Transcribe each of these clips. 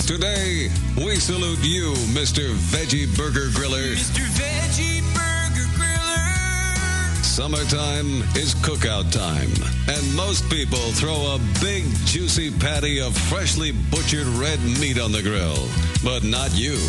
Today, we salute you, Mr. Veggie Burger Griller. Mr. Veggie Burger Griller. Summertime is cookout time, and most people throw a big, juicy patty of freshly butchered red meat on the grill. But not you.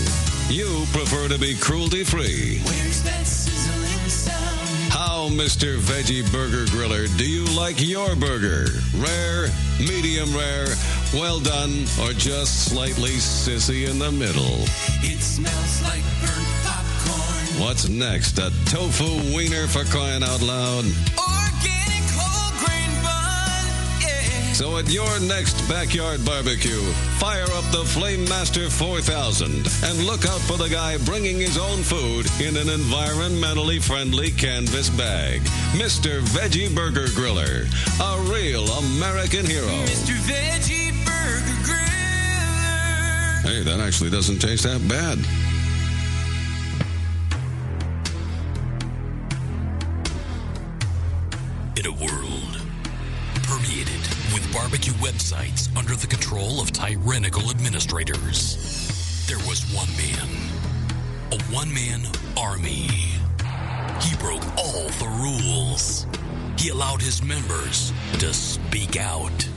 You prefer to be cruelty-free. Where's that sizzling sound? How, Mr. Veggie Burger Griller, do you like your burger? Rare, medium rare, well done, or just slightly sissy in the middle? It smells like burnt popcorn. What's next? A tofu wiener, for crying out loud? Organic whole grain bun, yeah. So at your next backyard barbecue, fire up the Flame Master 4000 and look out for the guy bringing his own food in an environmentally friendly canvas bag. Mr. Veggie Burger Griller, a real American hero. Mr. Veggie Burger Griller. Hey, that actually doesn't taste that bad. In a world permeated with barbecue websites under the control of tyrannical administrators, there was one man, a one-man army. He broke all the rules. He allowed his members to speak out,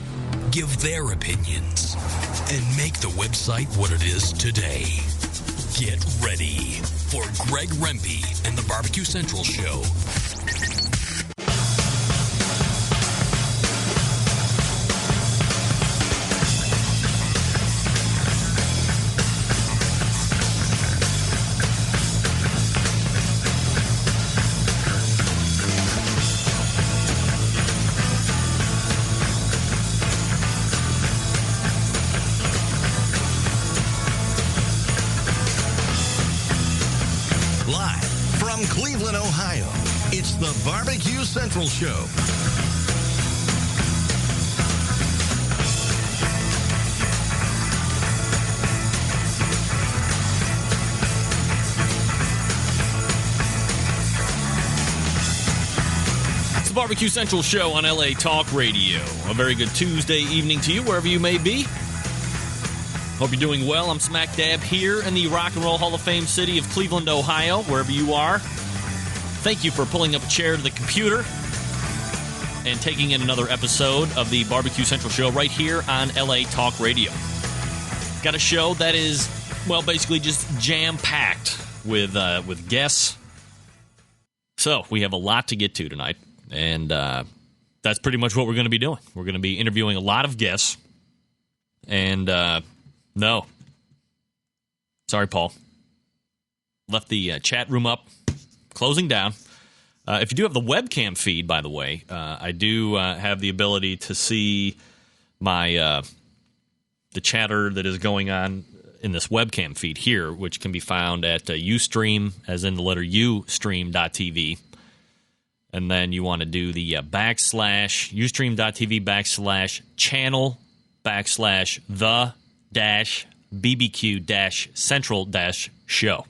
give their opinions, and make the website what it is today. Get ready for Greg Rempe and the Barbecue Central Show. Cleveland, Ohio, it's the Barbecue Central Show. It's the Barbecue Central Show on LA Talk Radio. A very good Tuesday evening to you, wherever you may be. Hope you're doing well. I'm smack dab here in the Rock and Roll Hall of Fame city of Cleveland, Ohio, wherever you are. Thank you for pulling up a chair to the computer and taking in another episode of the Barbecue Central Show right here on LA Talk Radio. Got a show that is, well, basically just jam-packed with guests. So we have a lot to get to tonight, and that's pretty much what we're going to be doing. We're going to be interviewing a lot of guests, and no. Sorry, Paul. Left the chat room up. Closing down. If you do have the webcam feed, by the way, I do have the ability to see my the chatter that is going on in this webcam feed here, which can be found at Ustream, as in the letter U, stream.tv. And then you want to do the /Ustream.tv /channel /the-bbq-central-show.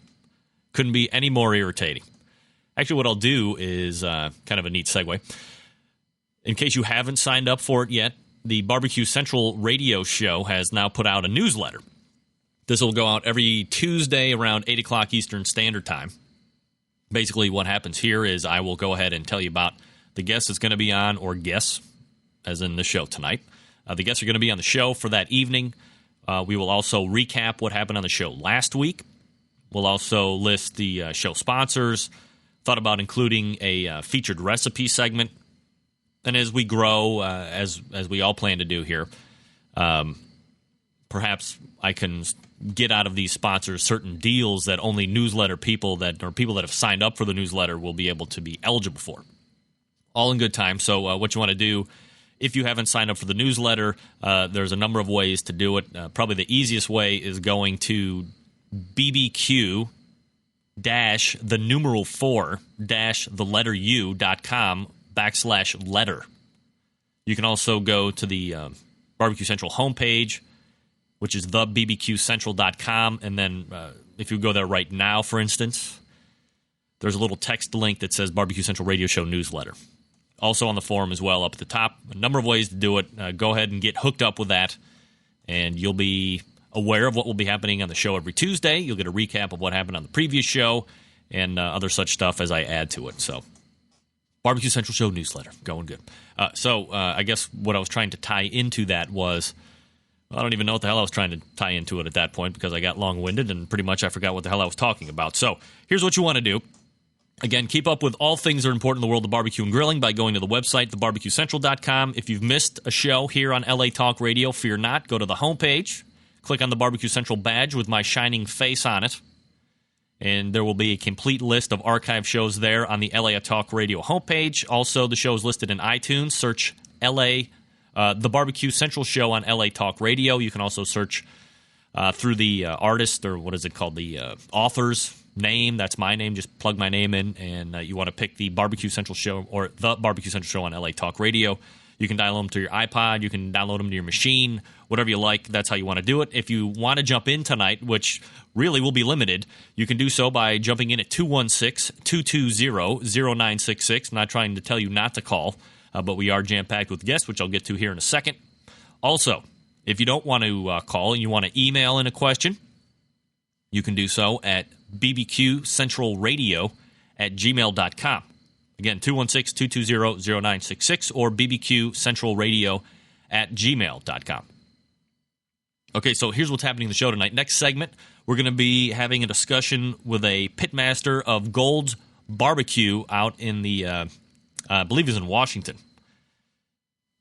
Couldn't be any more irritating. Actually, what I'll do is kind of a neat segue. In case you haven't signed up for it yet, the Barbecue Central radio show has now put out a newsletter. This will go out every Tuesday around 8 o'clock Eastern Standard Time. Basically, what happens here is I will go ahead and tell you about the guest that's going to be on, or guests, as in the show tonight. The guests are going to be on the show for that evening. We will also recap what happened on the show last week. We'll also list the show sponsors. Thought about including a featured recipe segment. And as we grow, as we all plan to do here, perhaps I can get out of these sponsors certain deals that only newsletter people or people that have signed up for the newsletter will be able to be eligible for. All in good time. So what you want to do, if you haven't signed up for the newsletter, there's a number of ways to do it. Probably the easiest way is going to BBQ the numeral 4 the letter U.com /letter. You can also go to the Barbecue Central homepage, which is thebbqcentral.com, and then if you go there right now, for instance, there's a little text link that says Barbecue Central Radio Show newsletter. Also on the forum as well, up at the top. A number of ways to do it. Go ahead and get hooked up with that, and you'll be aware of what will be happening on the show every Tuesday. You'll get a recap of what happened on the previous show and other such stuff as I add to it. So, Barbecue Central Show newsletter, going good. I guess what I was trying to tie into that was, I don't even know what the hell I was trying to tie into it at that point because I got long-winded and pretty much I forgot what the hell I was talking about. So, here's what you want to do. Again, keep up with all things that are important in the world of barbecue and grilling by going to the website, thebarbecuecentral.com. If you've missed a show here on LA Talk Radio, fear not. Go to the homepage, click on the Barbecue Central badge with my shining face on it, and there will be a complete list of archive shows there on the LA Talk Radio homepage. Also, the show is listed in iTunes. Search the Barbecue Central Show on LA Talk Radio. You can also search through the artist, or what is it called, the author's name. That's my name. Just plug my name in, and you want to pick the Barbecue Central Show or the Barbecue Central Show on LA Talk Radio. You can download them to your iPod. You can download them to your machine, whatever you like. That's how you want to do it. If you want to jump in tonight, which really will be limited, you can do so by jumping in at 216-220-0966. I'm not trying to tell you not to call, but we are jam-packed with guests, which I'll get to here in a second. Also, if you don't want to call and you want to email in a question, you can do so at bbqcentralradio@gmail.com. Again, 216-220-0966 or bbqcentralradio@gmail.com. Okay, so here's what's happening in the show tonight. Next segment, we're going to be having a discussion with a pitmaster of Gold's Barbecue out in the, I believe he's in Washington.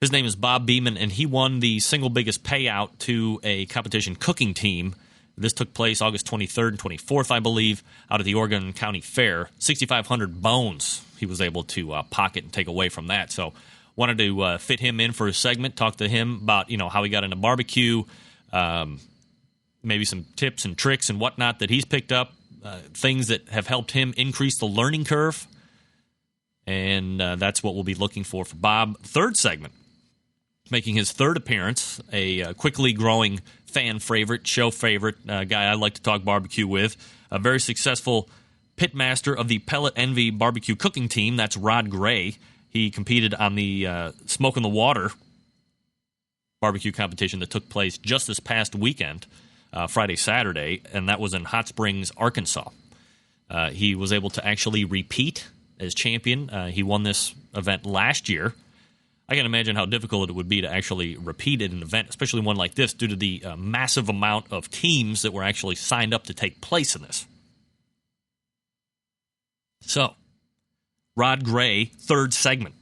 His name is Bob Beeman, and he won the single biggest payout to a competition cooking team. This took place August 23rd and 24th, I believe, out at the Oregon County Fair. 6,500 bones he was able to pocket and take away from that. So wanted to fit him in for a segment, talk to him about how he got into barbecue, maybe some tips and tricks and whatnot that he's picked up, things that have helped him increase the learning curve. And that's what we'll be looking for Bob. Third segment, making his third appearance, a quickly growing fan favorite, show favorite, guy I like to talk barbecue with, a very successful pitmaster of the Pellet Envy barbecue cooking team. That's Rod Gray. He competed on the Smoke in the Water barbecue competition that took place just this past weekend, Friday, Saturday, and that was in Hot Springs, Arkansas. He was able to actually repeat as champion. He won this event last year. I can imagine how difficult it would be to actually repeat an event, especially one like this, due to the massive amount of teams that were actually signed up to take place in this. So, Rod Gray, third segment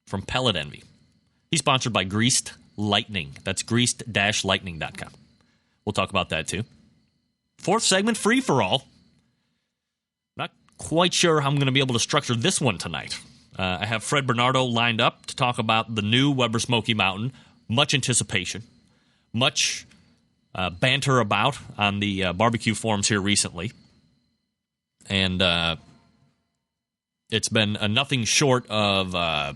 from Pellet Envy. He's sponsored by Greased Lightning. That's greased-lightning.com. We'll talk about that too. Fourth segment, free for all. Not quite sure how I'm going to be able to structure this one tonight. I have Fred Bernardo lined up to talk about the new Weber Smoky Mountain. Much anticipation, much banter about on the barbecue forums here recently. And it's been nothing short of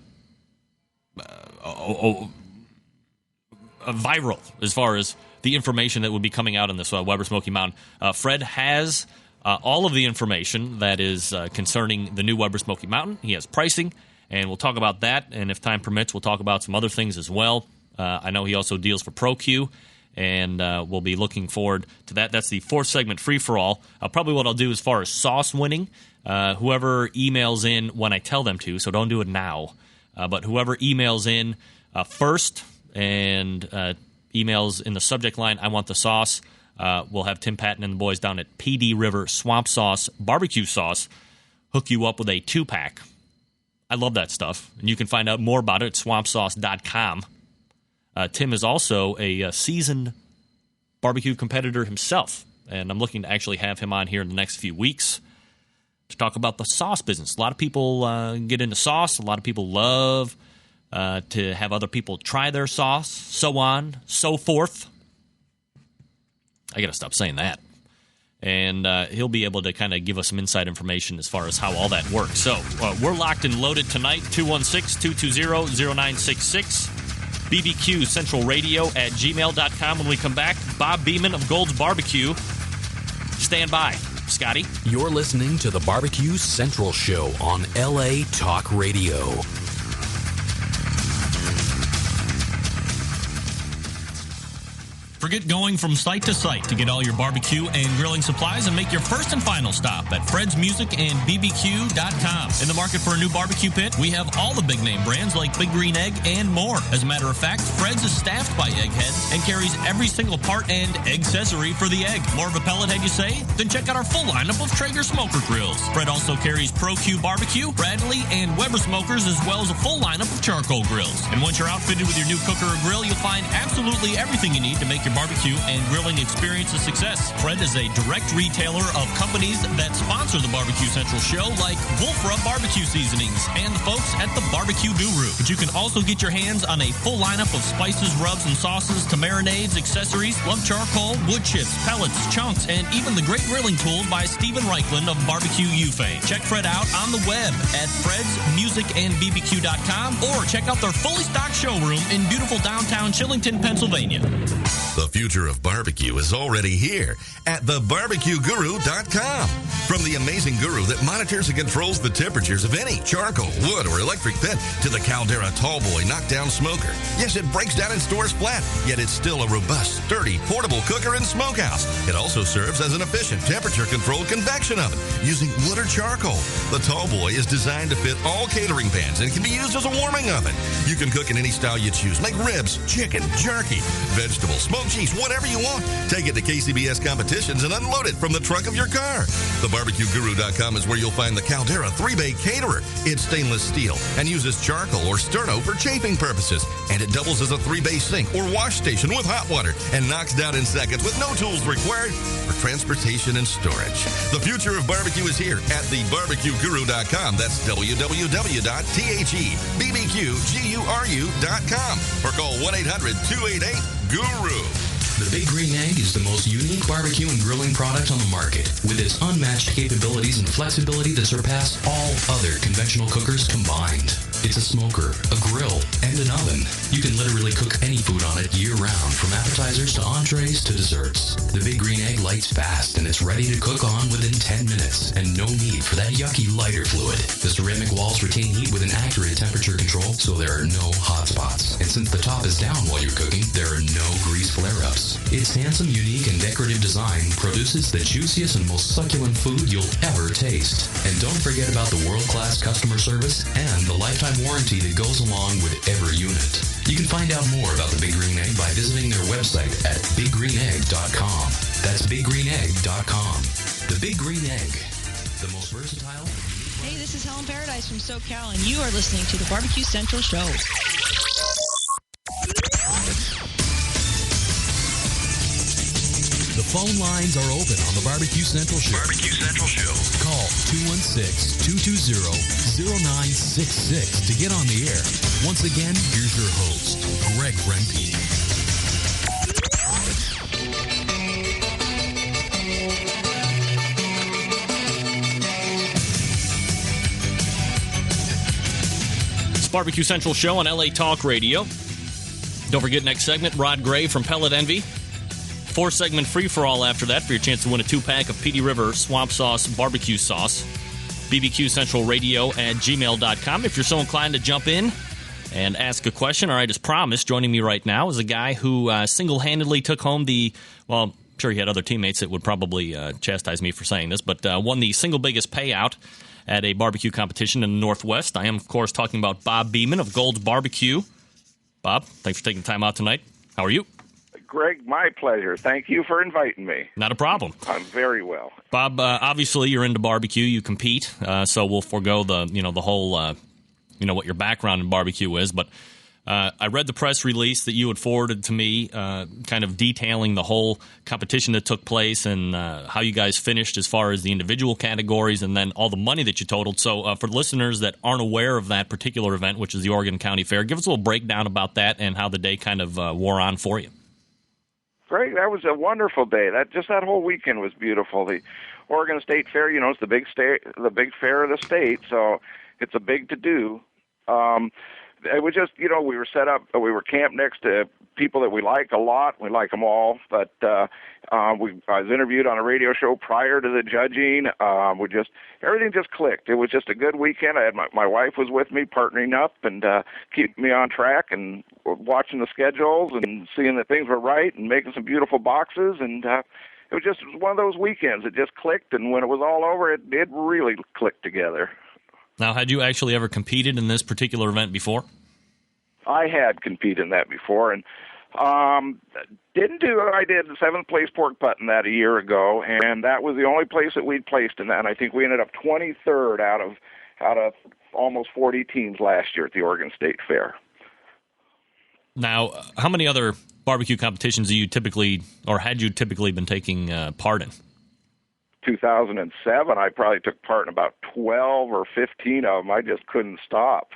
viral as far as the information that would be coming out in this Weber Smoky Mountain. Fred has all of the information that is concerning the new Weber Smoky Mountain. He has pricing, and we'll talk about that. And if time permits, we'll talk about some other things as well. I know he also deals for ProQ, and we'll be looking forward to that. That's the fourth segment, free-for-all. Probably what I'll do as far as sauce winning, whoever emails in when I tell them to, so don't do it now, but whoever emails in first and emails in the subject line, I want the sauce, we'll have Tim Patton and the boys down at PD River Swamp Sauce Barbecue Sauce hook you up with a 2-pack. I love that stuff, and you can find out more about it at swampsauce.com. Tim is also a seasoned barbecue competitor himself, and I'm looking to actually have him on here in the next few weeks to talk about the sauce business. A lot of people get into sauce. A lot of people love to have other people try their sauce, so on, so forth. I got to stop saying that. And he'll be able to kind of give us some inside information as far as how all that works. So we're locked and loaded tonight, 216-220-0966, bbqcentralradio@gmail.com. When we come back, Bob Beeman of Gold's Barbecue. Stand by. Scotty? You're listening to the Barbecue Central Show on LA Talk Radio. Forget going from site to site to get all your barbecue and grilling supplies and make your first and final stop at Fred's Music and BBQ.com. In the market for a new barbecue pit, we have all the big name brands like Big Green Egg and more. As a matter of fact, Fred's is staffed by eggheads and carries every single part and accessory for the egg. More of a pellet head, you say? Then check out our full lineup of Traeger smoker grills. Fred also carries Pro Q barbecue, Bradley, and Weber smokers, as well as a full lineup of charcoal grills. And once you're outfitted with your new cooker or grill, you'll find absolutely everything you need to make your barbecue and grilling experience a success. Fred is a direct retailer of companies that sponsor the Barbecue Central show, like Wolf Rub Barbecue Seasonings and the folks at the Barbecue Guru. But you can also get your hands on a full lineup of spices, rubs, and sauces to marinades, accessories, lump charcoal, wood chips, pellets, chunks, and even the great grilling tools by Stephen Reichland of Barbecue U fame. Check Fred out on the web at fredsmusicandbbq.com or check out their fully stocked showroom in beautiful downtown Shillington, Pennsylvania. The future of barbecue is already here at thebarbecueguru.com. From the amazing guru that monitors and controls the temperatures of any charcoal, wood, or electric pit to the Caldera Tallboy knockdown smoker. Yes, it breaks down and stores flat, yet it's still a robust, sturdy, portable cooker and smokehouse. It also serves as an efficient temperature-controlled convection oven using wood or charcoal. The Tallboy is designed to fit all catering pans and can be used as a warming oven. You can cook in any style you choose, like ribs, chicken, jerky, vegetables, smoked cheese, whatever you want. Take it to KCBS competitions and unload it from the trunk of your car. TheBarbecueGuru.com is where you'll find the Caldera 3-Bay Caterer. It's stainless steel and uses charcoal or sterno for chafing purposes. And it doubles as a 3-bay sink or wash station with hot water and knocks down in seconds with no tools required for transportation and storage. The future of barbecue is here at TheBarbecueGuru.com. That's www.thebbqguru.com or call 1-800-288-GURU. The Big Green Egg is the most unique barbecue and grilling product on the market, with its unmatched capabilities and flexibility that surpass all other conventional cookers combined. It's a smoker, a grill, and an oven. You can literally cook any food on it year-round, from appetizers to entrees to desserts. The Big Green Egg lights fast, and it's ready to cook on within 10 minutes, and no need for that yucky lighter fluid. The ceramic walls retain heat with an accurate temperature control, so there are no hot spots. And since the top is down while you're cooking, there are no grease flare-ups. Its handsome, unique, and decorative design produces the juiciest and most succulent food you'll ever taste. And don't forget about the world-class customer service and the lifetime warranty that goes along with every unit. You can find out more about the Big Green Egg by visiting their website at biggreenegg.com. That's biggreenegg.com. The Big Green Egg, the most versatile. Hey, this is Helen Paradise from SoCal, and you are listening to the Barbecue Central Show. The phone lines are open on the Barbecue Central Show. Barbecue Central Show. Call 216-220-0966 to get on the air. Once again, here's your host, Greg Rempe. It's Barbecue Central Show on LA Talk Radio. Don't forget, next segment, Rod Gray from Pellet Envy. 4-segment free-for-all after that for your chance to win a 2-pack of Petey River Swamp Sauce Barbecue Sauce. bbqcentralradio@gmail.com. If you're so inclined to jump in and ask a question. All right, as promised, joining me right now is a guy who single-handedly took home well, I'm sure he had other teammates that would probably chastise me for saying this, but won the single biggest payout at a barbecue competition in the Northwest. I am, of course, talking about Bob Beeman of Gold's Barbecue. Bob, thanks for taking the time out tonight. How are you? Greg, my pleasure. Thank you for inviting me. Not a problem. I'm very well. Bob, obviously you're into barbecue. You compete, so we'll forego the whole, what your background in barbecue is. But I read the press release that you had forwarded to me, kind of detailing the whole competition that took place and how you guys finished as far as the individual categories and then all the money that you totaled. So for listeners that aren't aware of that particular event, which is the Oregon County Fair, give us a little breakdown about that and how the day kind of wore on for you. Greg, that was a wonderful day. That whole weekend was beautiful. The Oregon State Fair, it's the big fair of the state, so it's a big to-do. it was just, we were set up, we were camped next to people that we like a lot. We like them all, but I was interviewed on a radio show prior to the judging. Everything just clicked. It was just a good weekend. I had my wife was with me, partnering up and keeping me on track and watching the schedules and seeing that things were right and making some beautiful boxes. And it was one of those weekends. It just clicked, and when it was all over, it really clicked together. Now, had you actually ever competed in this particular event before? I had competed in that before, and I did the 7th place pork button that a year ago, and that was the only place that we'd placed in that. And I think we ended up 23rd out of almost 40 teams last year at the Oregon State Fair. Now, how many other barbecue competitions had you typically been taking part in? 2007, I probably took part in about 12 or 15 of them. I just couldn't stop.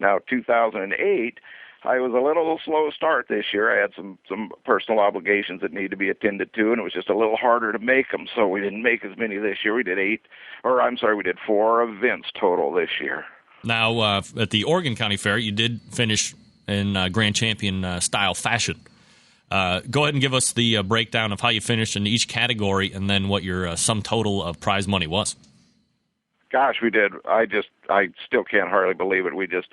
Now, 2008, I was a little slow start this year. I had some personal obligations that need to be attended to, and it was just a little harder to make them, so we didn't make as many this year. We did 4 events total this year. Now, at the Oregon County Fair, you did finish in Grand Champion style fashion. Go ahead and give us the breakdown of how you finished in each category and then what your sum total of prize money was. Gosh, we did. I still can't hardly believe it. We just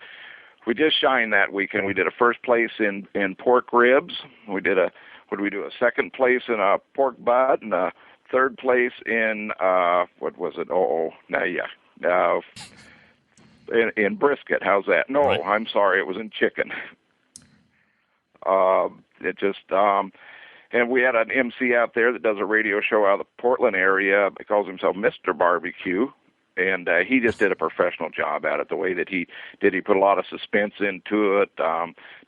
shined that weekend. We did a first place in pork ribs. We did a second place in a pork butt and a third place in in brisket. How's that? No, right. I'm sorry, it was in chicken. And we had an MC out there that does a radio show out of the Portland area. He calls himself Mr. Barbecue, and he just did a professional job at it. The way that he did, he put a lot of suspense into it.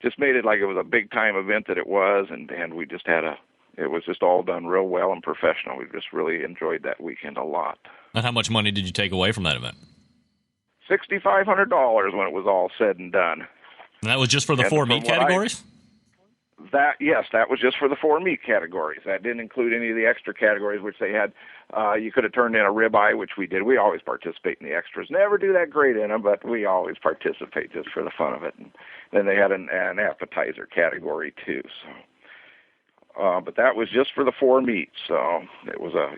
Just made it like it was a big time event that it was, and we just it was just all done real well and professional. We just really enjoyed that weekend a lot. And how much money did you take away from that event? $6,500 when it was all said and done. And that was just for the 4 meat categories? That was just for the 4 meat categories. That didn't include any of the extra categories, which they had. You could have turned in a ribeye, which we did. We always participate in the extras. Never do that great in them, but we always participate just for the fun of it. And then they had an appetizer category too. So, but that was just for the 4 meats. So it was a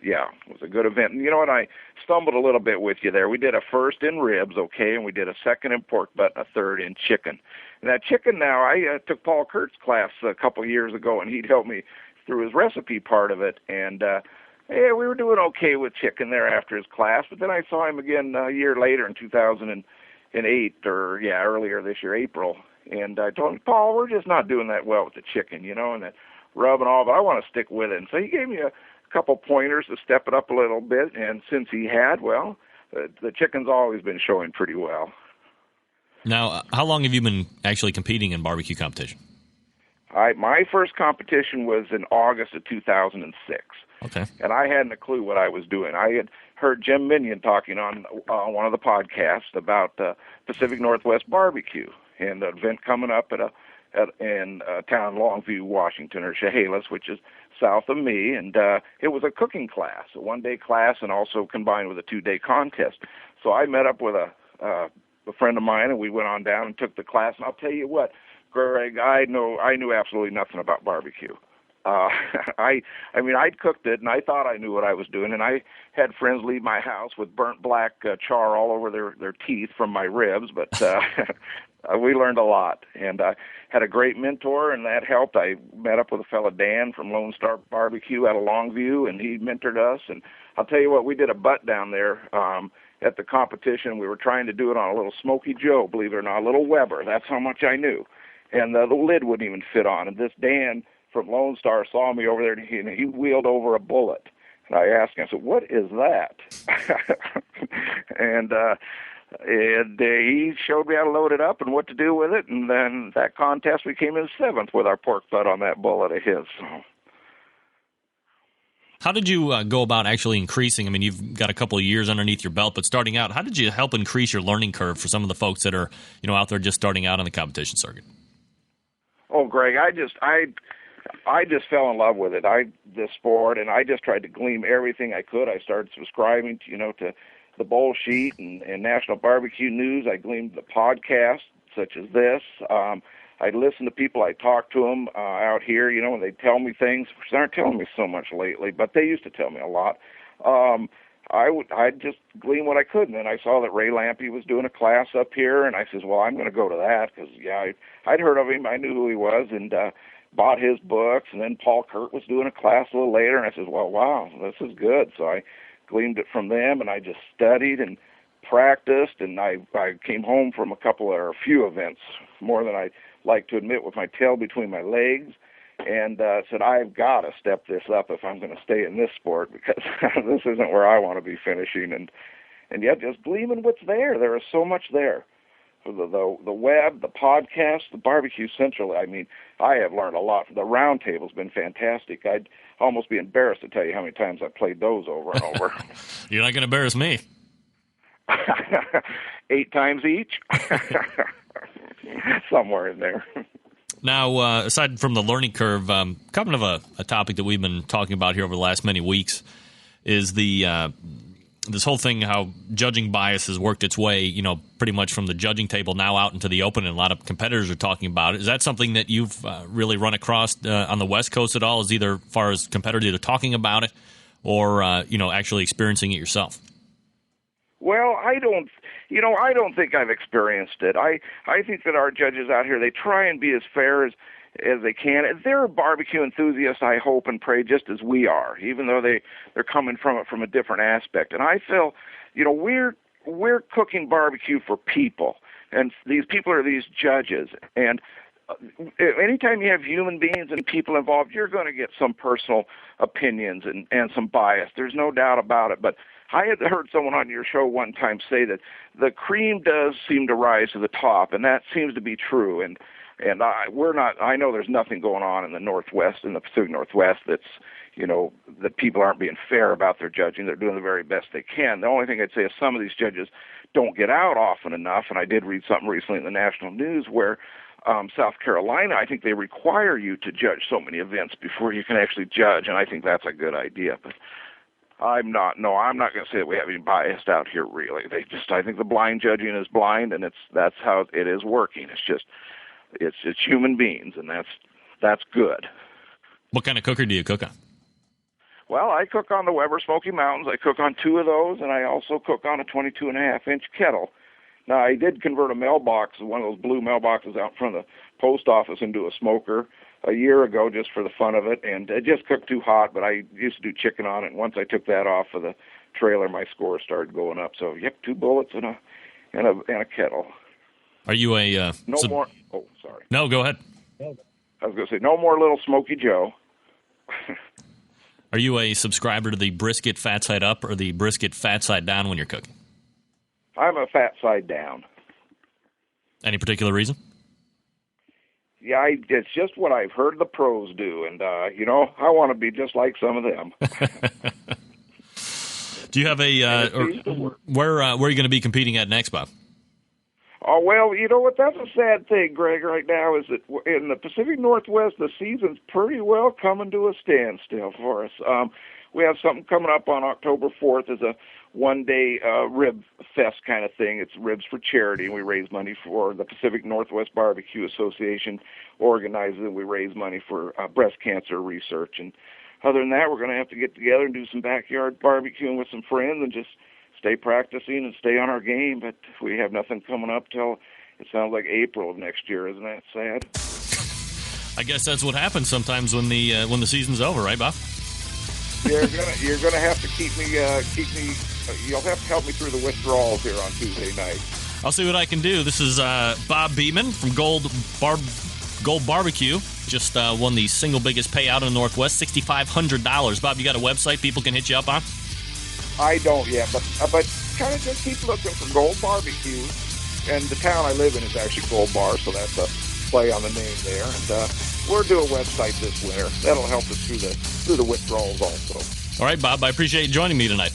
good event. And you know what? I stumbled a little bit with you there. We did a first in ribs, okay, and we did a second in pork butt and a third in chicken. And that chicken now, I took Paul Kurt's class a couple of years ago, and he'd helped me through his recipe part of it. And, we were doing okay with chicken there after his class. But then I saw him again a year later in 2008, earlier this year, April. And I told him, Paul, we're just not doing that well with the chicken, and that rub and all, but I want to stick with it. And so he gave me a couple pointers to step it up a little bit. And since he had, the chicken's always been showing pretty well. Now, how long have you been actually competing in barbecue competition? My first competition was in August of 2006. Okay. And I hadn't a clue what I was doing. I had heard Jim Minion talking on one of the podcasts about Pacific Northwest Barbecue and the event coming up in town Longview, Washington, or Chehalis, which is south of me. And it was a cooking class, a 1-day class, and also combined with a 2-day contest. So I met up with a friend of mine, and we went on down and took the class. And I'll tell you what, Greg, I knew absolutely nothing about barbecue. I'd cooked it, and I thought I knew what I was doing, and I had friends leave my house with burnt black char all over their teeth from my ribs, but we learned a lot, and I had a great mentor, and that helped. I met up with a fella, Dan, from Lone Star Barbecue out of Longview, and he mentored us, and I'll tell you what, we did a butt down there at the competition. We were trying to do it on a little Smoky Joe, believe it or not, a little Weber. That's how much I knew. And the lid wouldn't even fit on. And this Dan from Lone Star saw me over there, and he wheeled over a bullet. And I asked him, I said, what is that? and he showed me how to load it up and what to do with it. And then that contest, we came in 7th with our pork butt on that bullet of his. So. How did you go about actually increasing? I mean, you've got a couple of years underneath your belt, but starting out, how did you help increase your learning curve for some of the folks that are, out there just starting out on the competition circuit? Oh, Greg, I just fell in love with it. This sport, and I just tried to glean everything I could. I started subscribing to the Bowl Sheet and National Barbecue News. I gleaned the podcast, such as this. I'd listen to people. I talk to them out here, and they tell me things. They aren't telling me so much lately, but they used to tell me a lot. I'd just glean what I could, and then I saw that Ray Lampe was doing a class up here, and I says, well, I'm going to go to that, because, I'd heard of him. I knew who he was, and bought his books, and then Paul Kurt was doing a class a little later, and I says, well, wow, this is good. So I gleaned it from them, and I just studied and practiced, and I came home from a few events, more than I like to admit, with my tail between my legs, and said, I've got to step this up if I'm going to stay in this sport, because this isn't where I want to be finishing, and yet just gleaming what's there. There is so much there. The web, the podcast, the Barbecue Central. I mean, I have learned a lot. The round table's been fantastic. I'd almost be embarrassed to tell you how many times I've played those over and over. You're not going to embarrass me. 8 times each. Somewhere in there. Now, aside from the learning curve, kind of a topic that we've been talking about here over the last many weeks is this whole thing, how judging bias has worked its way, pretty much from the judging table now out into the open, and a lot of competitors are talking about it. Is that something that you've really run across on the West Coast at all, as either far as competitors either talking about it or, actually experiencing it yourself? Well, I don't think I've experienced it. I think that our judges out here, they try and be as fair as they can. They're barbecue enthusiasts, I hope and pray, just as we are, even though they're coming from it from a different aspect. And I feel, we're cooking barbecue for people, and these people are these judges. And anytime you have human beings and people involved, you're going to get some personal opinions and some bias. There's no doubt about it. But I had heard someone on your show one time say that the cream does seem to rise to the top, and that seems to be true. And I know there's nothing going on in the Northwest, in the Pacific Northwest, that's, that people aren't being fair about their judging. They're doing the very best they can. The only thing I'd say is some of these judges don't get out often enough, and I did read something recently in the national news where South Carolina, I think they require you to judge so many events before you can actually judge, and I think that's a good idea. But I'm not going to say that we have any bias out here, really. I think the blind judging is blind, and that's how it is working. It's human beings, and that's good. What kind of cooker do you cook on? Well, I cook on the Weber Smoky Mountains. I cook on 2 of those, and I also cook on a 22.5-inch kettle. Now, I did convert a mailbox, one of those blue mailboxes out in front of the post office, into a smoker a year ago just for the fun of it, and it just cooked too hot, but I used to do chicken on it, and once I took that off of the trailer, my score started going up. So, 2 bullets and a kettle. Are you a... more... Oh, sorry. No, go ahead. I was going to say, no more Little Smoky Joe. Are you a subscriber to the brisket fat side up or the brisket fat side down when you're cooking? I'm a fat side down. Any particular reason? Yeah, it's just what I've heard the pros do, and, I want to be just like some of them. Do you have where are you going to be competing at next, Bob? Oh, well, you know what? That's a sad thing, Greg, right now, is that in the Pacific Northwest, the season's pretty well coming to a standstill for us. We have something coming up on October 4th as a one-day rib fest kind of thing. It's Ribs for Charity, and we raise money for the Pacific Northwest Barbecue Association, organizes it. We raise money for breast cancer research. And other than that, we're going to have to get together and do some backyard barbecuing with some friends and just stay practicing and stay on our game, but we have nothing coming up till it sounds like April of next year. Isn't that sad? I guess that's what happens sometimes when the season's over, right, Bob? You're gonna have to keep me. You'll have to help me through the withdrawals here on Tuesday night. I'll see what I can do. This is Bob Beeman from Gold Barbecue. Just won the single biggest payout in the Northwest, $6,500. Bob, you got a website people can hit you up on? I don't yet, but kind of just keep looking for Gold Barbecue, and the town I live in is actually Gold Bar, so that's a play on the name there. And we're doing a website this winter. That'll help us through the withdrawals also. All right, Bob, I appreciate you joining me tonight.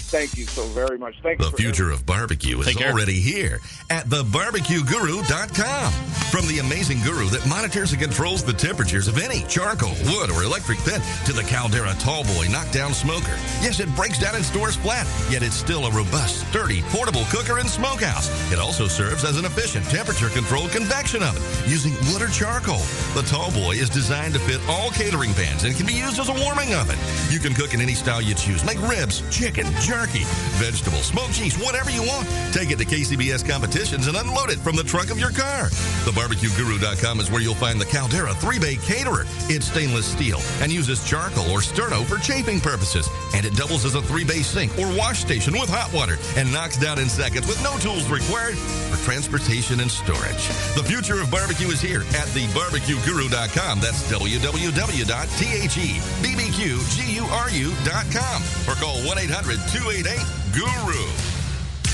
Thank you so very much. Thank you. The future of barbecue is already here at thebarbecueguru.com. From the amazing guru that monitors and controls the temperatures of any charcoal, wood, or electric pit to the Caldera Tallboy knockdown smoker. Yes, it breaks down and stores flat, yet it's still a robust, sturdy, portable cooker and smokehouse. It also serves as an efficient temperature-controlled convection oven using wood or charcoal. The Tallboy is designed to fit all catering pans and can be used as a warming oven. You can cook in any style you choose. Make ribs, chicken, jerky, vegetables, smoked cheese, whatever you want. Take it to KCBS competitions and unload it from the trunk of your car. TheBarbecueGuru.com is where you'll find the Caldera 3-Bay Caterer. It's stainless steel and uses charcoal or sterno for chafing purposes. And it doubles as a 3-bay sink or wash station with hot water and knocks down in seconds with no tools required for transportation and storage. The future of barbecue is here at TheBarbecueGuru.com. That's www.thebbqguru.com or call 1-800-288-GURU.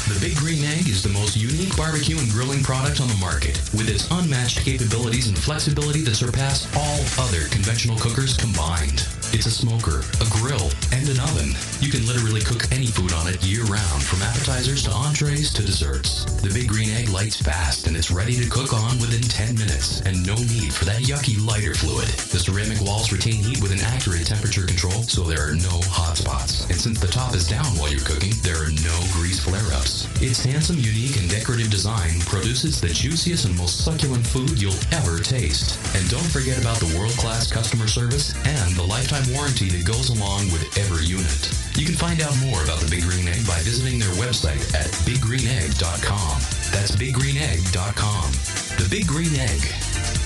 The Big Green Egg is the most unique barbecue and grilling product on the market, with its unmatched capabilities and flexibility that surpass all other conventional cookers combined. It's a smoker, a grill, and an oven. You can literally cook any food on it year-round, from appetizers to entrees to desserts. The Big Green Egg lights fast, and it's ready to cook on within 10 minutes, and no need for that yucky lighter fluid. The ceramic walls retain heat with an accurate temperature control, so there are no hot spots. And since the top is down while you're cooking, there are no grease flare-ups. Its handsome, unique, and decorative design produces the juiciest and most succulent food you'll ever taste. And don't forget about the world-class customer service and the lifetime warranty that goes along with every unit. You can find out more about the Big Green Egg by visiting their website at biggreenegg.com. That's biggreenegg.com. The Big Green Egg,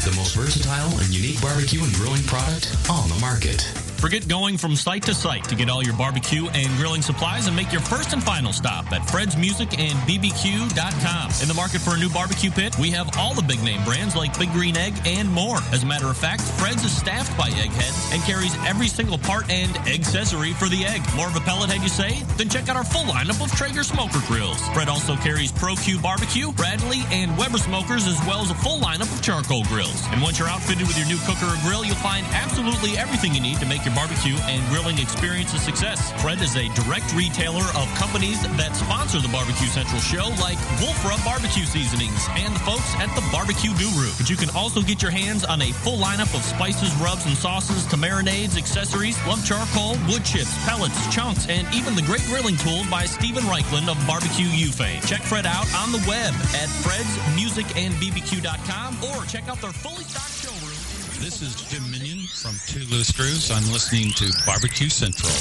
the most versatile and unique barbecue and grilling product on the market. Forget going from site to site to get all your barbecue and grilling supplies and make your first and final stop at Fred's Music and BBQ.com. In the market for a new barbecue pit, we have all the big name brands like Big Green Egg and more. As a matter of fact, Fred's is staffed by eggheads and carries every single part and accessory for the egg. More of a pellet head, you say? Then check out our full lineup of Traeger smoker grills. Fred also carries Pro-Q barbecue, Bradley, and Weber smokers, as well as a full lineup of charcoal grills. And once you're outfitted with your new cooker or grill, you'll find absolutely everything you need to make your barbecue and grilling experience a success. Fred is a direct retailer of companies that sponsor the Barbecue Central show, like Wolf Rub Barbecue Seasonings and the folks at the Barbecue Guru. But you can also get your hands on a full lineup of spices, rubs, and sauces to marinades, accessories, lump charcoal, wood chips, pellets, chunks, and even the great grilling tools by Stephen Reichland of Barbecue U fame. Check Fred out on the web at fredsmusicandbbq.com or check out their fully stocked showroom. This is Jim Minion from Two Loose Screws. I'm listening to Barbecue Central.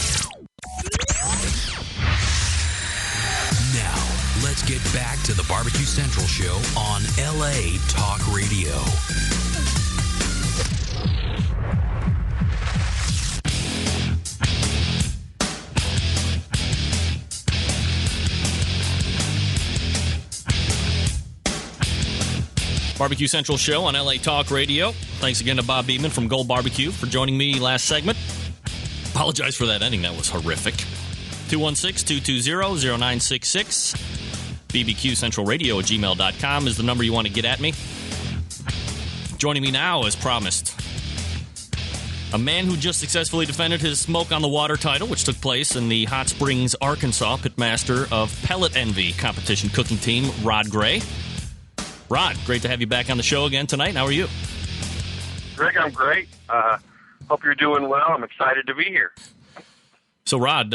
Now, let's get back to the Barbecue Central show on LA Talk Radio. Barbecue Central show on LA Talk Radio. Thanks again to Bob Beeman from Gold Barbecue for joining me last segment. Apologize for that ending. That was horrific. 216-220-0966. bbqcentralradio@gmail.com is the number you want to get at me. Joining me now, as promised, a man who just successfully defended his Smoke on the Water title, which took place in the Hot Springs, Arkansas pitmaster of Pellet Envy competition cooking team, Rod Gray. Rod, great to have you back on the show again tonight. How are you? Greg, I'm great. Hope you're doing well. I'm excited to be here. So, Rod,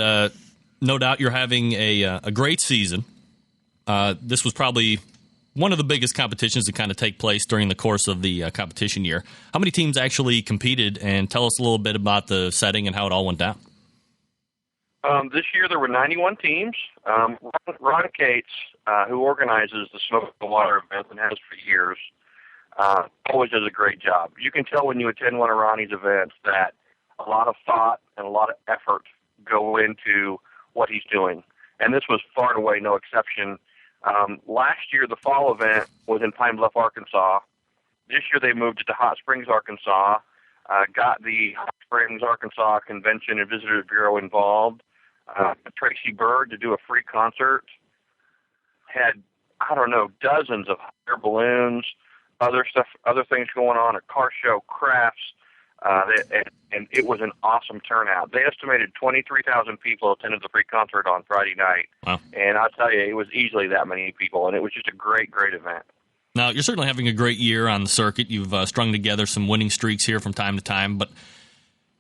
no doubt you're having a great season. This was probably one of the biggest competitions to kind of take place during the course of the competition year. How many teams actually competed? And tell us a little bit about the setting and how it all went down. This year there were 91 teams. Ron Cates, who organizes the Smoke on the Water event and has for years, always does a great job. You can tell when you attend one of Ronnie's events that a lot of thought and a lot of effort go into what he's doing. And this was far and away no exception. Last year, the fall event was in Pine Bluff, Arkansas. This year they moved it to Hot Springs, Arkansas, got the Hot Springs, Arkansas Convention and Visitors Bureau involved, Tracy Bird to do a free concert, had, dozens of hot air balloons, other things going on, a car show, crafts, And it was an awesome turnout. They estimated 23,000 people attended the free concert on Friday night. Wow. And I'll tell you, it was easily that many people, and it was just a great, great event. Now, you're certainly having a great year on the circuit. You've strung together some winning streaks here from time to time, but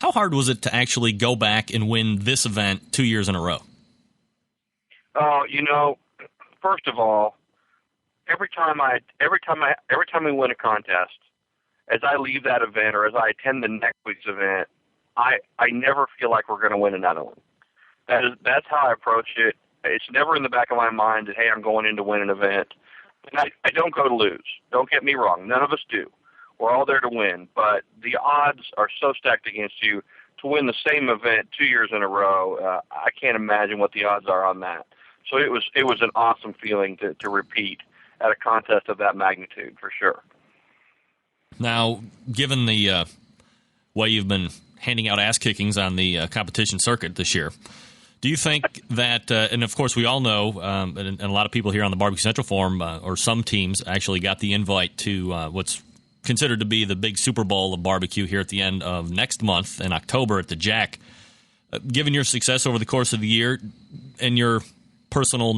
how hard was it to actually go back and win this event 2 years in a row? Oh, first of all, every time we win a contest, as I leave that event or as I attend the next week's event, I never feel like we're going to win another one. That's how I approach it. It's never in the back of my mind that, hey, I'm going in to win an event. And I don't go to lose. Don't get me wrong. None of us do. We're all there to win. But the odds are so stacked against you to win the same event 2 years in a row. I can't imagine what the odds are on that. So it was an awesome feeling to repeat at a contest of that magnitude, for sure. Now, given the way you've been handing out ass kickings on the competition circuit this year, do you think that, and of course we all know, and a lot of people here on the Barbecue Central Forum, or some teams actually got the invite to what's considered to be the big Super Bowl of barbecue here at the end of next month in October at the Jack. Given your success over the course of the year and your personal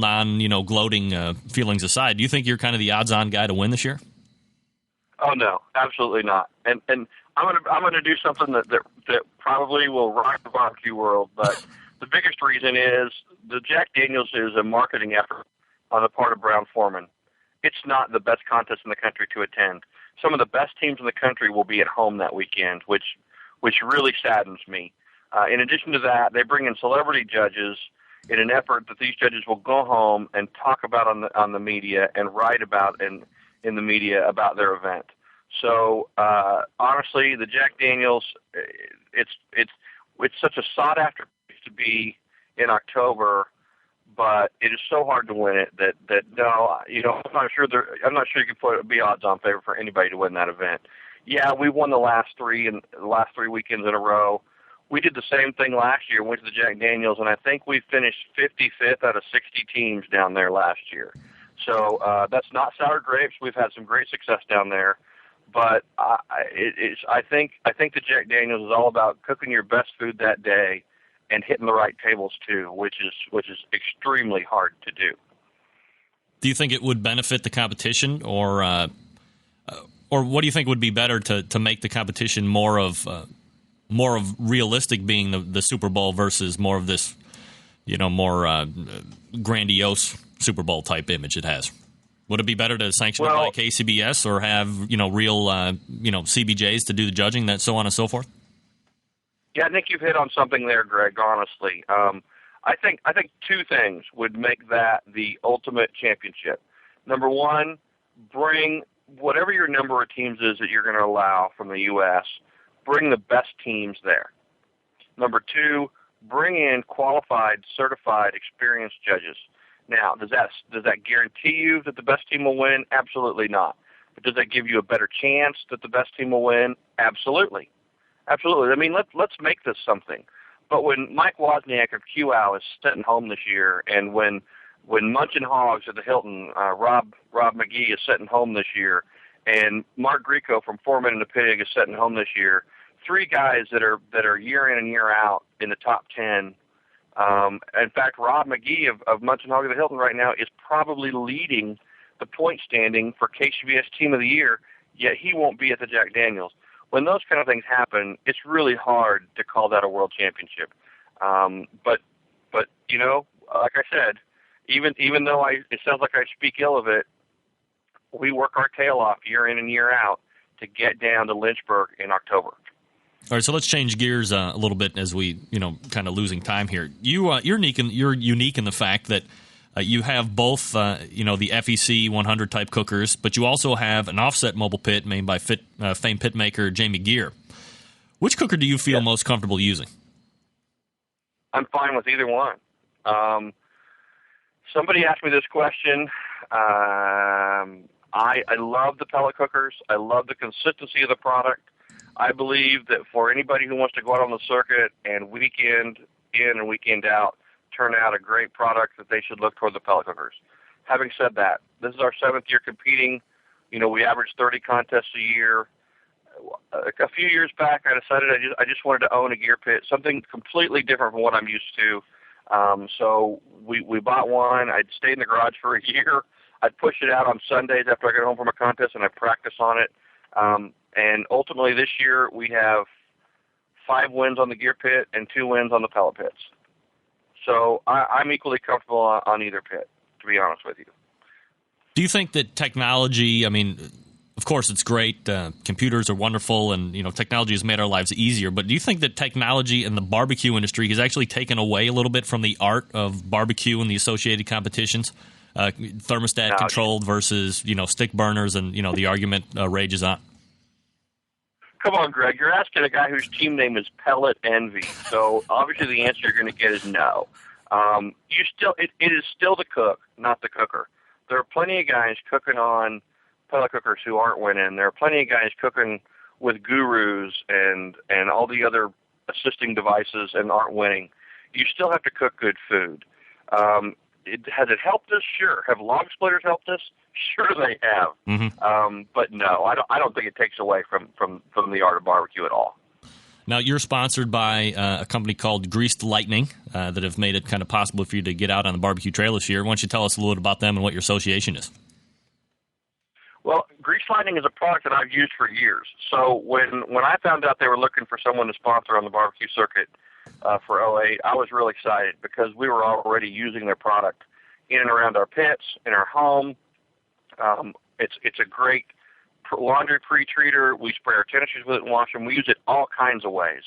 gloating feelings aside, do you think you're kind of the odds-on guy to win this year? Oh no, absolutely not. And I'm gonna do something that probably will rock the barbecue world. But the biggest reason is the Jack Daniels is a marketing effort on the part of Brown-Forman. It's not the best contest in the country to attend. Some of the best teams in the country will be at home that weekend, which really saddens me. In addition to that, they bring in celebrity judges in an effort that these judges will go home and talk about on the media and write about in the media about their event. So honestly, the Jack Daniels, it's such a sought after place to be in October, but it is so hard to win it that no, I'm not sure you can be odds on favor for anybody to win that event. Yeah, we won the last three weekends in a row. We did the same thing last year, went to the Jack Daniels, and I think we finished 55th out of 60 teams down there last year. So that's not sour grapes. We've had some great success down there, but I think the Jack Daniels is all about cooking your best food that day and hitting the right tables too, which is extremely hard to do. Do you think it would benefit the competition, or what do you think would be better to make the competition more of realistic, being the Super Bowl versus more of this, more grandiose Super Bowl type image it has? Would it be better to sanction it by KCBS or have real CBJs to do the judging, that so on and so forth? Yeah, I think you've hit on something there, Greg. Honestly, I think two things would make that the ultimate championship. Number one, bring whatever your number of teams is that you're going to allow from the U.S. Bring the best teams there. Number two, bring in qualified, certified, experienced judges. Now, does that guarantee you that the best team will win? Absolutely not. But does that give you a better chance that the best team will win? Absolutely. Absolutely. I mean, let's make this something. But when Mike Wozniak of QAL is sitting home this year, and when Munchin Hogs at the Hilton, Rob McGee is sitting home this year, and Mark Grieco from Four Men and a Pig is sitting home this year, three guys that are year in and year out in the top 10. In fact, Rob McGee of Munchin Hog at the Hilton right now is probably leading the point standing for KCBS Team of the Year, yet he won't be at the Jack Daniels. When those kind of things happen, it's really hard to call that a world championship. But like I said, even though it sounds like I speak ill of it, we work our tail off year in and year out to get down to Lynchburg in October. All right, so let's change gears a little bit as we, kind of losing time here. You're unique in the fact that you have both, the FEC 100 type cookers, but you also have an offset mobile pit made by famed pit maker Jamie Gear. Which cooker do you feel most comfortable using? I'm fine with either one. Somebody asked me this question. I love the pellet cookers. I love the consistency of the product. I believe that for anybody who wants to go out on the circuit and weekend in and weekend out turn out a great product, that they should look toward the pellet cookers. Having said that, this is our 7th year competing. We average 30 contests a year. a few years back, I decided I just wanted to own a gear pit, something completely different from what I'm used to. So we bought one. I'd stay in the garage for a year. I'd push it out on Sundays after I got home from a contest, and I'd practice on it. And ultimately this year we have 5 wins on the gear pit and 2 wins on the pellet pits. So I'm equally comfortable on either pit, to be honest with you. Do you think that technology, I mean, of course it's great, computers are wonderful, and technology has made our lives easier, but do you think that technology in the barbecue industry has actually taken away a little bit from the art of barbecue and the associated competitions? Thermostat controlled versus, stick burners, and, the argument rages on. Come on, Greg. You're asking a guy whose team name is Pellet Envy. So obviously the answer you're going to get is no. It is still the cook, not the cooker. There are plenty of guys cooking on pellet cookers who aren't winning. There are plenty of guys cooking with gurus and all the other assisting devices and aren't winning. You still have to cook good food. Has it helped us? Sure. Have log splitters helped us? Sure they have. Mm-hmm. But no, I don't think it takes away from the art of barbecue at all. Now, you're sponsored by a company called Greased Lightning that have made it kind of possible for you to get out on the barbecue trail this year. Why don't you tell us a little bit about them and what your association is? Well, Greased Lightning is a product that I've used for years. So when I found out they were looking for someone to sponsor on the barbecue circuit for 08, I was really excited because we were already using their product in and around our pits, in our home. It's a great laundry pre-treater. We spray our tennis shoes with it and wash them. We use it all kinds of ways.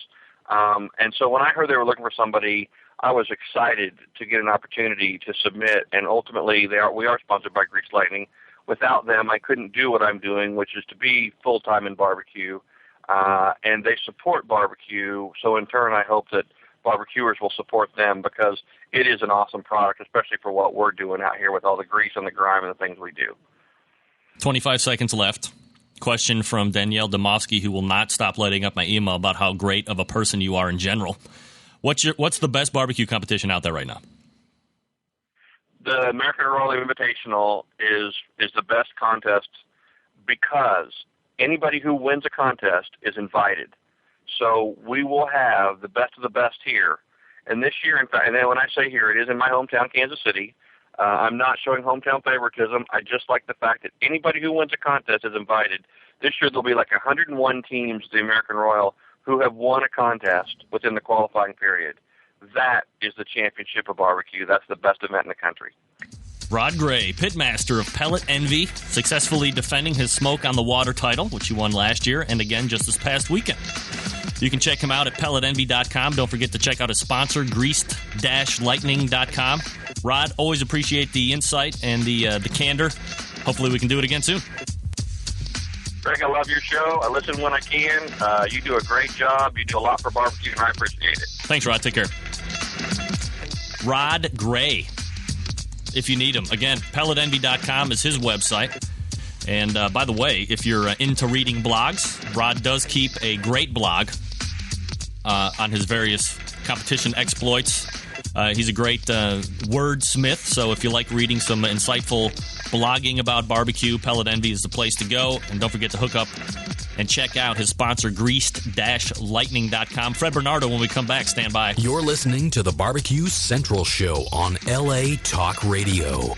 And so when I heard they were looking for somebody, I was excited to get an opportunity to submit. And ultimately, we are sponsored by Greased Lightning. Without them, I couldn't do what I'm doing, which is to be full-time in barbecue. And they support barbecue. So in turn, I hope that barbecuers will support them because it is an awesome product, especially for what we're doing out here with all the grease and the grime and the things we do. 25 seconds left. Question from Danielle Domofsky, who will not stop lighting up my email about how great of a person you are in general. What's the best barbecue competition out there right now? The American Royal Invitational is the best contest because anybody who wins a contest is invited. So we will have the best of the best here. And this year, in fact, and then when I say here, it is in my hometown, Kansas City. I'm not showing hometown favoritism. I just like the fact that anybody who wins a contest is invited. This year there'll be like 101 teams, the American Royal, who have won a contest within the qualifying period. That is the championship of barbecue. That's the best event in the country. Rod Gray, pitmaster of Pellet Envy, successfully defending his Smoke on the Water title, which he won last year, and again just this past weekend. You can check him out at pelletenvy.com. Don't forget to check out his sponsor, greased-lightning.com. Rod, always appreciate the insight and the candor. Hopefully we can do it again soon. Greg, I love your show. I listen when I can. You do a great job. You do a lot for barbecue, and I appreciate it. Thanks, Rod. Take care. Rod Gray, if you need him. Again, pelletenvy.com is his website. And by the way, if you're into reading blogs, Rod does keep a great blog on his various competition exploits. He's a great wordsmith, so if you like reading some insightful blogging about barbecue, Pellet Envy is the place to go. And don't forget to hook up and check out his sponsor, greased-lightning.com. Fred Bernardo, when we come back, stand by. You're listening to the Barbecue Central Show on LA Talk Radio.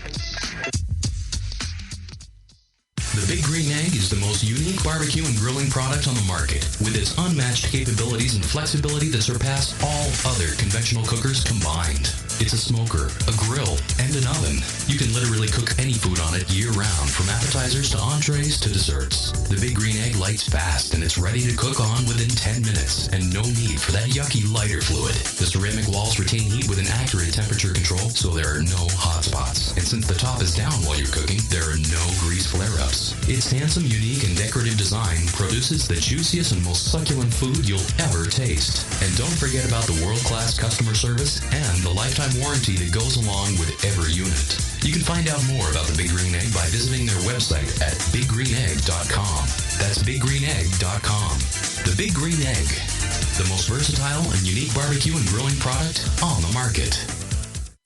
The Big Green Egg is the most unique barbecue and grilling product on the market, with its unmatched capabilities and flexibility that surpass all other conventional cookers combined. It's a smoker, a grill, and an oven. You can literally cook any food on it year-round, from appetizers to entrees to desserts. The Big Green Egg lights fast, and it's ready to cook on within 10 minutes, and no need for that yucky lighter fluid. The ceramic walls retain heat with an accurate temperature control, so there are no hot spots. And since the top is down while you're cooking, there are no grease flare-ups. Its handsome, unique, and decorative design produces the juiciest and most succulent food you'll ever taste. And don't forget about the world-class customer service and the lifetime warranty that goes along with every unit. You can find out more about the Big Green Egg by visiting their website at biggreenegg.com. That's biggreenegg.com. The Big Green Egg, the most versatile and unique barbecue and grilling product on the market.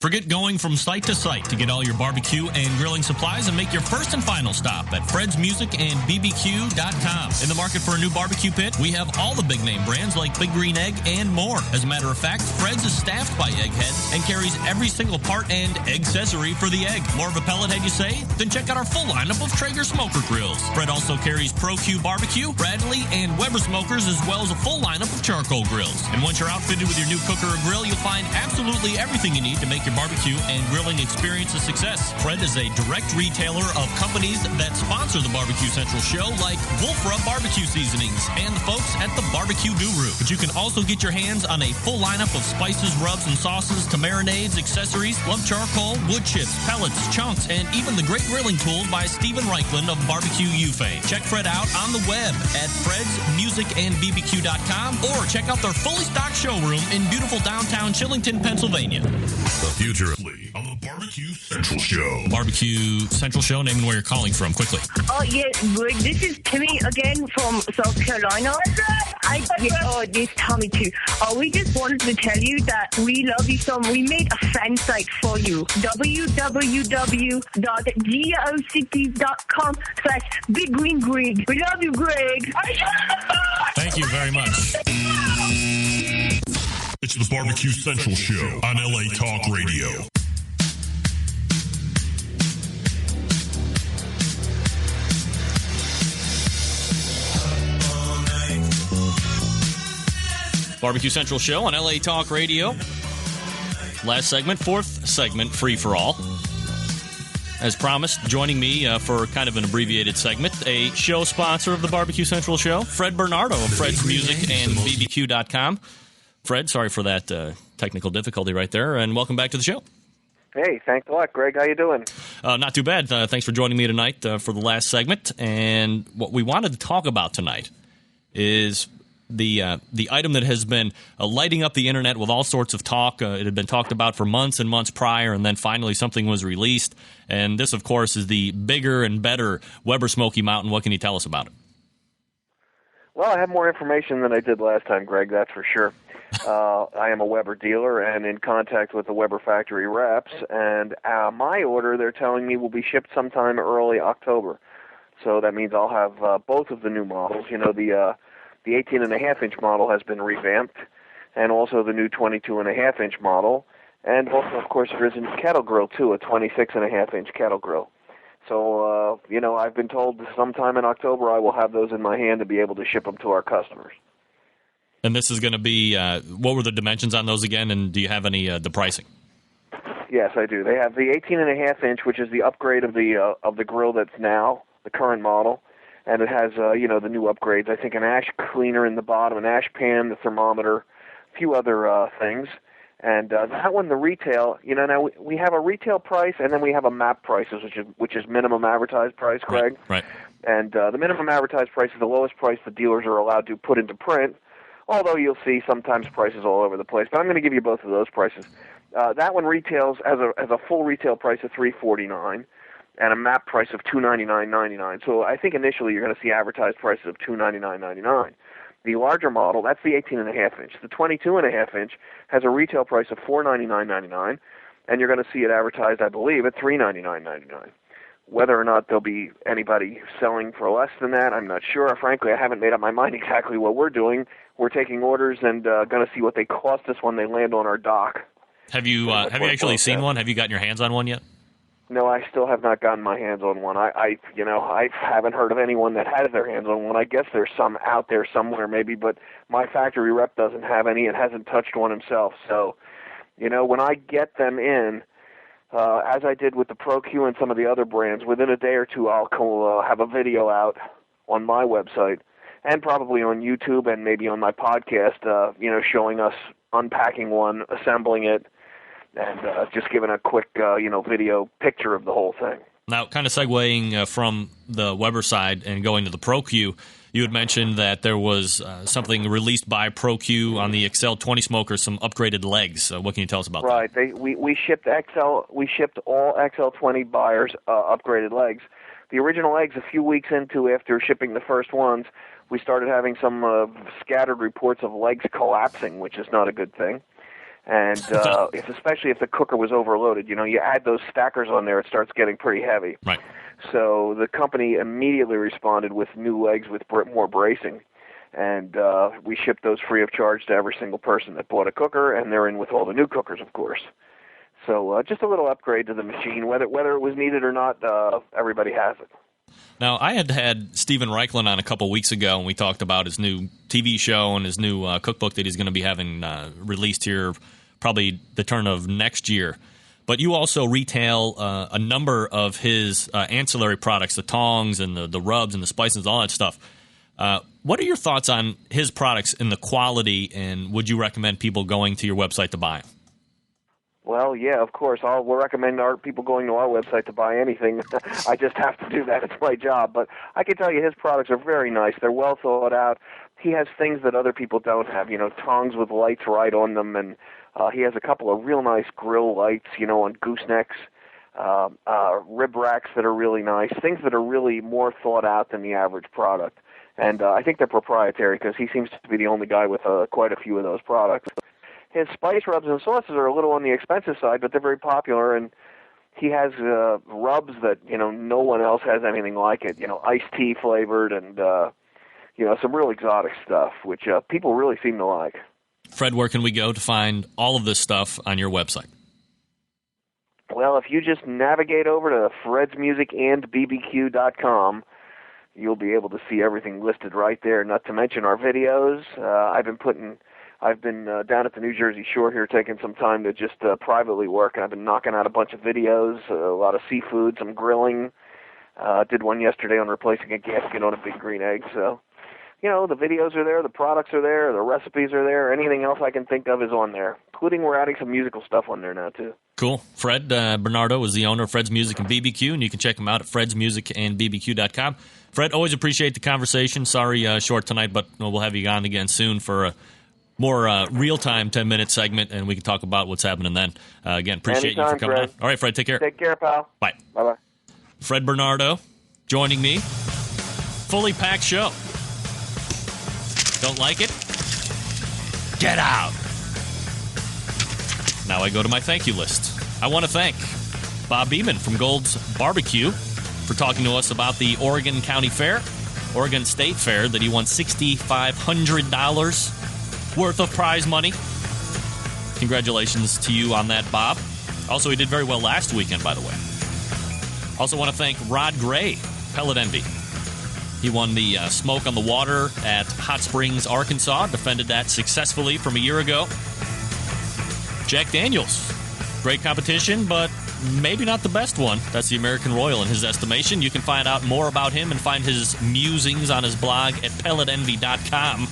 Forget going from site to site to get all your barbecue and grilling supplies and make your first and final stop at Fred's Music and BBQ.com. In the market for a new barbecue pit, we have all the big name brands like Big Green Egg and more. As a matter of fact, Fred's is staffed by Eggheads and carries every single part and accessory for the egg. More of a pellet head, you say? Then check out our full lineup of Traeger smoker grills. Fred also carries Pro-Q barbecue, Bradley, and Weber smokers, as well as a full lineup of charcoal grills. And once you're outfitted with your new cooker or grill, you'll find absolutely everything you need to make your barbecue and grilling experience a success. Fred is a direct retailer of companies that sponsor the Barbecue Central show, like Wolf Rub Barbecue Seasonings and the folks at the Barbecue Guru. But you can also get your hands on a full lineup of spices, rubs, and sauces to marinades, accessories, lump charcoal, wood chips, pellets, chunks, and even the great grilling tools by Stephen Reichland of Barbecue U fame. Check Fred out on the web at fredsmusicandbbq.com or check out their fully stocked showroom in beautiful downtown Chillington, Pennsylvania. The future of on the Barbecue Central Show. Barbecue Central Show, name and where you're calling from, quickly. Oh, yes, Greg. This is Timmy again from South Carolina. This is Tommy too. We just wanted to tell you that we love you so much. We made a fan site for you. www.geocities.com/BigGreenGreg. We love you, Greg. Thank you very much. It's the Barbecue Central Show on LA Talk Radio. Barbecue Central Show on LA Talk Radio. Last segment, fourth segment, free for all. As promised, joining me for kind of an abbreviated segment, a show sponsor of the Barbecue Central Show, Fred Bernardo of Fred's Music and BBQ.com. Fred, sorry for that technical difficulty right there, and welcome back to the show. Hey, thanks a lot, Greg. How you doing? Not too bad. Thanks for joining me tonight for the last segment. And what we wanted to talk about tonight is the item that has been lighting up the internet with all sorts of talk. It had been talked about for months and months prior, and then finally something was released. And this, of course, is the bigger and better Weber Smoky Mountain. What can you tell us about it? Well, I have more information than I did last time, Greg, that's for sure. I am a Weber dealer and in contact with the Weber factory reps, and my order, they're telling me, will be shipped sometime early October. So that means I'll have both of the new models. You know, the 18.5-inch model has been revamped, and also the new 22.5-inch model, and also, of course, there is a kettle grill, too, a 26.5-inch kettle grill. So, I've been told sometime in October I will have those in my hand to be able to ship them to our customers. And this is going to be, what were the dimensions on those again, and do you have any the pricing? Yes, I do. They have the 18.5-inch, which is the upgrade of the grill that's now the current model, and it has the new upgrades. I think an ash cleaner in the bottom, an ash pan, the thermometer, a few other things. And that one, the retail, now we have a retail price, and then we have a MAP prices, which is minimum advertised price, Greg. Right. And the minimum advertised price is the lowest price the dealers are allowed to put into print, although you'll see sometimes prices all over the place. But I'm going to give you both of those prices. That one retails as a full retail price of $349 and a MAP price of $299.99. So I think initially you're going to see advertised prices of $299.99. The larger model, that's the 18.5-inch. The 22.5-inch has a retail price of $499.99, and you're going to see it advertised, I believe, at $399.99. Whether or not there'll be anybody selling for less than that, I'm not sure. Frankly, I haven't made up my mind exactly what we're doing. We're taking orders and going to see what they cost us when they land on our dock. Have you actually seen one? Have you gotten your hands on one yet? No, I still have not gotten my hands on one. I haven't heard of anyone that has their hands on one. I guess there's some out there somewhere maybe, but my factory rep doesn't have any and hasn't touched one himself. So, when I get them in, as I did with the Pro-Q and some of the other brands, within a day or two I'll have a video out on my website and probably on YouTube and maybe on my podcast, showing us unpacking one, assembling it, and just giving a quick, video picture of the whole thing. Now, kind of segueing from the Weber side and going to the Pro-Q, you had mentioned that there was something released by Pro-Q on the XL 20 smoker, some upgraded legs. What can you tell us about that? Right. We shipped all XL 20 buyers upgraded legs. The original legs, a few weeks after shipping the first ones, we started having some scattered reports of legs collapsing, which is not a good thing. And especially if the cooker was overloaded, you add those stackers on there, it starts getting pretty heavy. Right. So the company immediately responded with new legs with more bracing. And we shipped those free of charge to every single person that bought a cooker, and they're in with all the new cookers, of course. So just a little upgrade to the machine. Whether it was needed or not, everybody has it. Now, I had Stephen Reichlin on a couple weeks ago, and we talked about his new TV show and his new cookbook that he's going to be having released here probably the turn of next year. But you also retail a number of his ancillary products, the tongs and the rubs and the spices, all that stuff. What are your thoughts on his products and the quality, and would you recommend people going to your website to buy them? Well, yeah, of course. We'll recommend our people going to our website to buy anything. I just have to do that. It's my job. But I can tell you his products are very nice. They're well thought out. He has things that other people don't have, tongs with lights right on them. And he has a couple of real nice grill lights, on goosenecks, rib racks that are really nice, things that are really more thought out than the average product. And I think they're proprietary because he seems to be the only guy with quite a few of those products. His spice rubs and sauces are a little on the expensive side, but they're very popular, and he has rubs that, no one else has anything like it, iced tea flavored and, some real exotic stuff, which people really seem to like. Fred, where can we go to find all of this stuff on your website? Well, if you just navigate over to fredsmusicandbbq.com, you'll be able to see everything listed right there, not to mention our videos. I've been down at the New Jersey Shore here taking some time to just privately work, and I've been knocking out a bunch of videos, a lot of seafood, some grilling. Did one yesterday on replacing a gasket on a big green egg. So, the videos are there, the products are there, the recipes are there. Anything else I can think of is on there, including we're adding some musical stuff on there now, too. Cool. Fred Bernardo is the owner of Fred's Music and BBQ, and you can check him out at fredsmusicandbbq.com. Fred, always appreciate the conversation. Sorry short tonight, but we'll have you on again soon for a more real-time 10-minute segment, and we can talk about what's happening then. Again, appreciate you for coming on. All right, Fred, take care. Take care, pal. Bye. Bye-bye. Fred Bernardo joining me. Fully packed show. Don't like it? Get out. Now I go to my thank you list. I want to thank Bob Beeman from Gold's Barbecue for talking to us about the Oregon County Fair, Oregon State Fair, that he won $6,500 worth of prize money. Congratulations to you on that, Bob. Also, he did very well last weekend, by the way. Also want to thank Rod Gray, Pellet Envy. He won the Smoke on the Water at Hot Springs, Arkansas. Defended that successfully from a year ago. Jack Daniels. Great competition, but maybe not the best one. That's the American Royal in his estimation. You can find out more about him and find his musings on his blog at pelletenvy.com.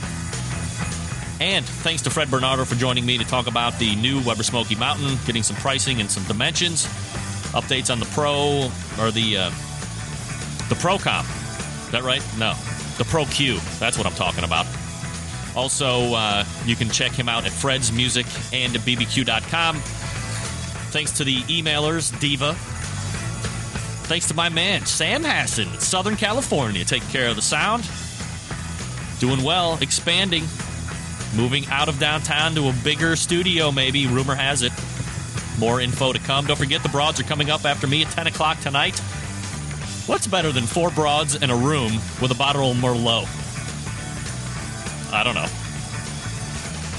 And thanks to Fred Bernardo for joining me to talk about the new Weber Smoky Mountain, getting some pricing and some dimensions, updates on the Pro, or the Pro Comp. Is that right? No. The Pro Q. That's what I'm talking about. Also, you can check him out at fredsmusicandbbq.com. Thanks to the emailers, Diva. Thanks to my man, Sam Hassan, Southern California, taking care of the sound. Doing well, expanding. Moving out of downtown to a bigger studio, maybe. Rumor has it. More info to come. Don't forget, the broads are coming up after me at 10 o'clock tonight. What's better than 4 broads in a room with a bottle of Merlot? I don't know.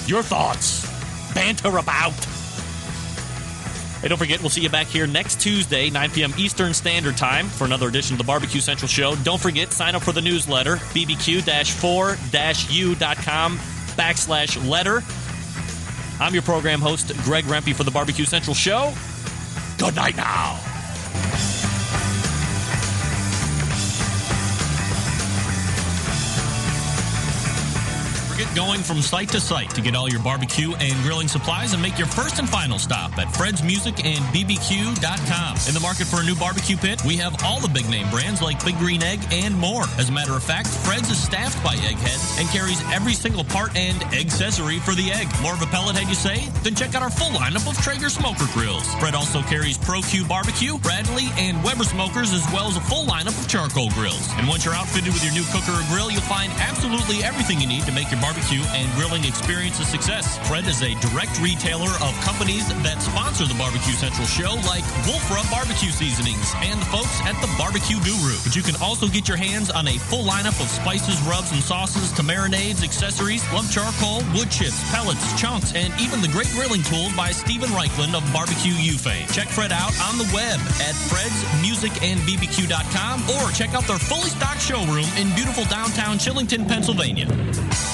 Your thoughts. Banter about. Hey, don't forget, we'll see you back here next Tuesday, 9 p.m. Eastern Standard Time for another edition of the Barbecue Central Show. Don't forget, sign up for the newsletter, bbq-4-u.com/letter. I'm your program host, Greg Rempe, for the Barbecue Central Show. Good night now. Going from site to site to get all your barbecue and grilling supplies and make your first and final stop at fredsmusicandbbq.com. In the market for a new barbecue pit, we have all the big name brands like Big Green Egg and more. As a matter of fact, Fred's is staffed by eggheads and carries every single part and accessory for the egg. More of a pellet head, you say? Then check out our full lineup of Traeger smoker grills. Fred also carries Pro Q Barbecue, Bradley, and Weber smokers, as well as a full lineup of charcoal grills. And once you're outfitted with your new cooker or grill, you'll find absolutely everything you need to make your barbecue barbecue and grilling experience a success. Fred is a direct retailer of companies that sponsor the Barbecue Central show, like Wolf Rub Barbecue Seasonings and the folks at the Barbecue Guru. But you can also get your hands on a full lineup of spices, rubs, and sauces to marinades, accessories, lump charcoal, wood chips, pellets, chunks, and even the great grilling tools by Stephen Reichland of Barbecue U fame. Check Fred out on the web at fredsmusicandbbq.com or check out their fully stocked showroom in beautiful downtown Chillington, Pennsylvania.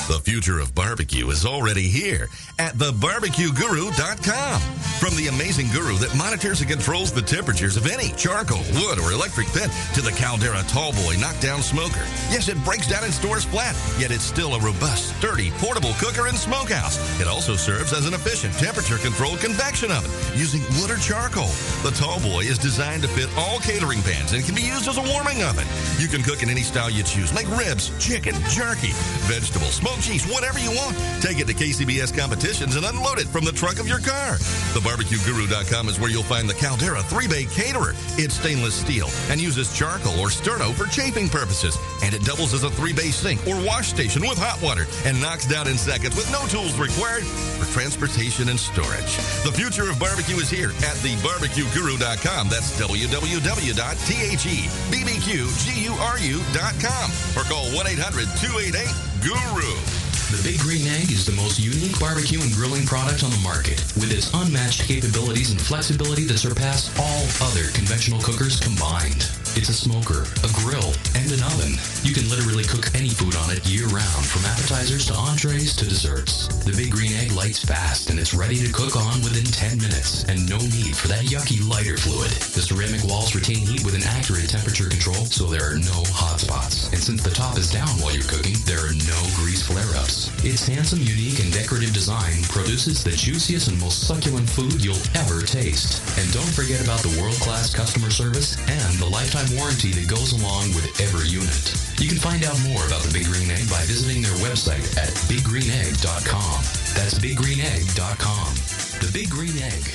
The future of barbecue is already here at thebarbecueguru.com. From the amazing guru that monitors and controls the temperatures of any charcoal, wood, or electric pit to the Caldera Tallboy knockdown smoker. Yes, it breaks down and stores flat, yet it's still a robust, sturdy, portable cooker and smokehouse. It also serves as an efficient temperature-controlled convection oven using wood or charcoal. The Tallboy is designed to fit all catering pans and can be used as a warming oven. You can cook in any style you choose. Make ribs, chicken, jerky, vegetables, smoked cheese, whatever you want. Take it to KCBS competitions and unload it from the trunk of your car. TheBarbecueGuru.com is where you'll find the Caldera 3-Bay Caterer. It's stainless steel and uses charcoal or sterno for chafing purposes. And it doubles as a 3-bay sink or wash station with hot water and knocks down in seconds with no tools required for transportation and storage. The future of barbecue is here at TheBarbecueGuru.com. That's www.thebbqguru.com or call 1-800-288-GURU. The Big Green Egg is the most unique barbecue and grilling product on the market, with its unmatched capabilities and flexibility that surpass all other conventional cookers combined. It's a smoker, a grill, and an oven. You can literally cook any food on it year-round, from appetizers to entrees to desserts. The Big Green Egg lights fast, and it's ready to cook on within 10 minutes, and no need for that yucky lighter fluid. The ceramic walls retain heat with an accurate temperature control, so there are no hot spots. And since the top is down while you're cooking, there are no grease flare-ups. Its handsome, unique, and decorative design produces the juiciest and most succulent food you'll ever taste. And don't forget about the world-class customer service and the lifetime warranty that goes along with every unit. You can find out more about the Big Green Egg by visiting their website at biggreenegg.com. That's biggreenegg.com. The Big Green Egg,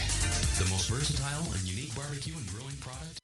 the most versatile and unique barbecue and grilling product